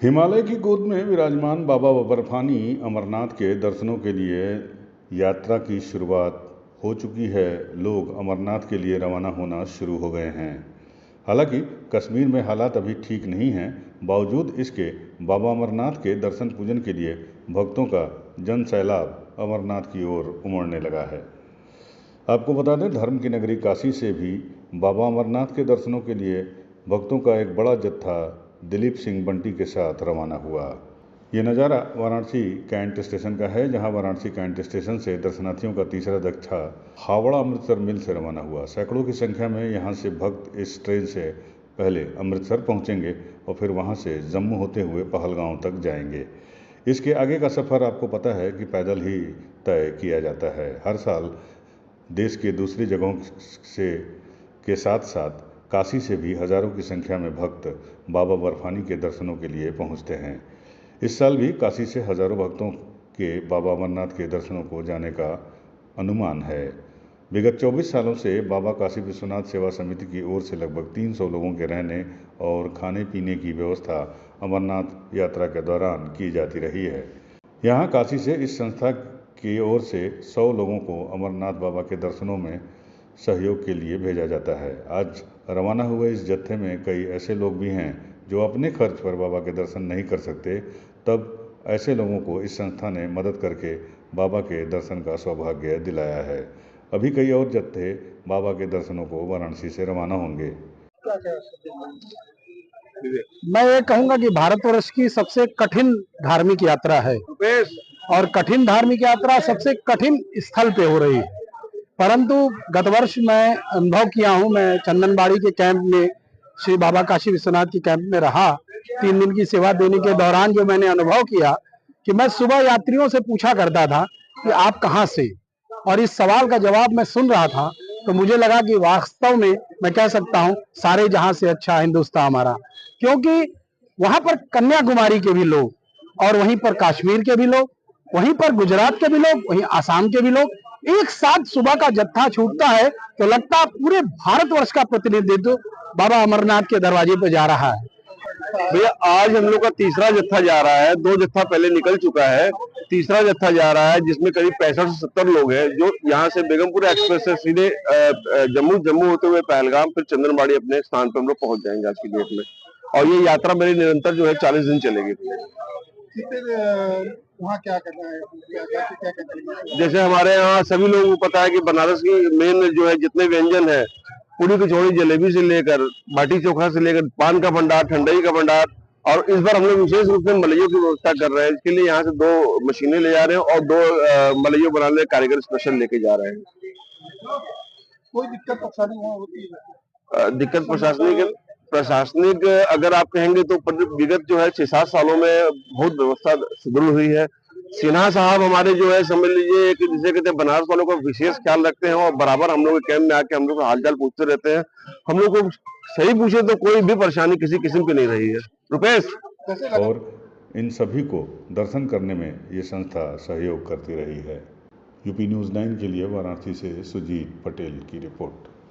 हिमालय की गोद में विराजमान बाबा बर्फानी अमरनाथ के दर्शनों के लिए यात्रा की शुरुआत हो चुकी है। लोग अमरनाथ के लिए रवाना होना शुरू हो गए हैं। हालांकि कश्मीर में हालात अभी ठीक नहीं हैं, बावजूद इसके बाबा अमरनाथ के दर्शन पूजन के लिए भक्तों का जन सैलाब अमरनाथ की ओर उमड़ने लगा है। आपको बता दें, धर्म की नगरी काशी से भी बाबा अमरनाथ के दर्शनों के लिए भक्तों का एक बड़ा जत्था दिलीप सिंह बंटी के साथ रवाना हुआ। ये नज़ारा वाराणसी कैंट स्टेशन का है, जहां वाराणसी कैंट स्टेशन से दर्शनार्थियों का तीसरा जत्था हावड़ा अमृतसर मिल से रवाना हुआ। सैकड़ों की संख्या में यहां से भक्त इस ट्रेन से पहले अमृतसर पहुंचेंगे और फिर वहां से जम्मू होते हुए पहलगांव तक जाएंगे। इसके आगे का सफ़र आपको पता है कि पैदल ही तय किया जाता है। हर साल देश के दूसरी जगहों से के साथ साथ काशी से भी हज़ारों की संख्या में भक्त बाबा बर्फानी के दर्शनों के लिए पहुंचते हैं। इस साल भी काशी से हज़ारों भक्तों के बाबा अमरनाथ के दर्शनों को जाने का अनुमान है। विगत 24 सालों से बाबा काशी विश्वनाथ सेवा समिति की ओर से लगभग 300 लोगों के रहने और खाने पीने की व्यवस्था अमरनाथ यात्रा के दौरान की जाती रही है। यहाँ काशी से इस संस्था की ओर से 100 लोगों को अमरनाथ बाबा के दर्शनों में सहयोग के लिए भेजा जाता है। आज रवाना हुए इस जत्थे में कई ऐसे लोग भी हैं जो अपने खर्च पर बाबा के दर्शन नहीं कर सकते। तब ऐसे लोगों को इस संस्था ने मदद करके बाबा के दर्शन का सौभाग्य दिलाया है। अभी कई और जत्थे बाबा के दर्शनों को वाराणसी से रवाना होंगे। मैं ये कहूंगा कि भारतवर्ष की सबसे कठिन धार्मिक यात्रा है और कठिन धार्मिक यात्रा सबसे कठिन स्थल पे हो रही है। परंतु गत वर्ष मैं अनुभव किया हूं, मैं चंदनबाड़ी के कैंप में श्री बाबा काशी विश्वनाथ के कैंप में रहा। 3 दिन की सेवा देने के दौरान जो मैंने अनुभव किया कि मैं सुबह यात्रियों से पूछा करता था कि आप कहाँ से, और इस सवाल का जवाब मैं सुन रहा था तो मुझे लगा कि वास्तव में मैं कह सकता हूँ सारे जहां से अच्छा हिंदुस्तान हमारा, क्योंकि वहां पर कन्याकुमारी के भी लोग और वहीं पर कश्मीर के भी लोग, वहीं पर गुजरात के भी लोग, वहीं आसाम के भी लोग एक साथ सुबह का जत्था छूटता है तो लगता है पूरे भारतवर्ष का प्रतिनिधित्व बाबा अमरनाथ के दरवाजे पे जा रहा है। भैया आज हम लोग का तीसरा जत्था जा रहा है। 2 जत्था पहले निकल चुका है, तीसरा जत्था जा रहा है जिसमें करीब 65 से 70 लोग हैं जो यहाँ से बेगमपुरा एक्सप्रेस से सीधे जम्मू होते हुए पहलगाम फिर चंदनबाड़ी अपने स्थान पर हम लोग पहुंच जाएंगे आज की डेट में। और ये यात्रा मेरी निरंतर जो है 40 दिन चलेगी। वहाँ क्या करना है, क्या करना है? जैसे हमारे यहाँ सभी लोगों को पता है कि बनारस की मेन जो है जितने व्यंजन है, पूरी कचौड़ी जलेबी से लेकर बाटी चोखा से लेकर पान का भंडार, ठंडाई का भंडार, और इस बार हम लोग विशेष रूप से मलइयों की व्यवस्था कर रहे हैं। इसके लिए यहाँ से 2 मशीनें ले जा रहे हैं और 2 मलइयों बनाने वाले कारीगर स्पेशल लेके जा रहे हैं। कोई दिक्कत परेशानी वहाँ होती है? दिक्कत प्रशासनिक अगर आप कहेंगे तो विगत जो है 6-7 सालों में बहुत व्यवस्था सुदृढ़ हुई है। सिन्हा साहब हमारे जो है समझ लीजिए कि जिसे कहते हैं बनारस वालों का विशेष ख्याल रखते हैं और बराबर हम लोग के कैंप में आके हम लोग का हालचाल पूछते रहते हैं। हम लोग को सही पूछे तो कोई भी परेशानी किसी किस्म की नहीं रही है। रुपेश और इन सभी को दर्शन करने में ये संस्था सहयोग करती रही है। यूपी न्यूज़ 9 के लिए वाराणसी से सुजीत पटेल की रिपोर्ट।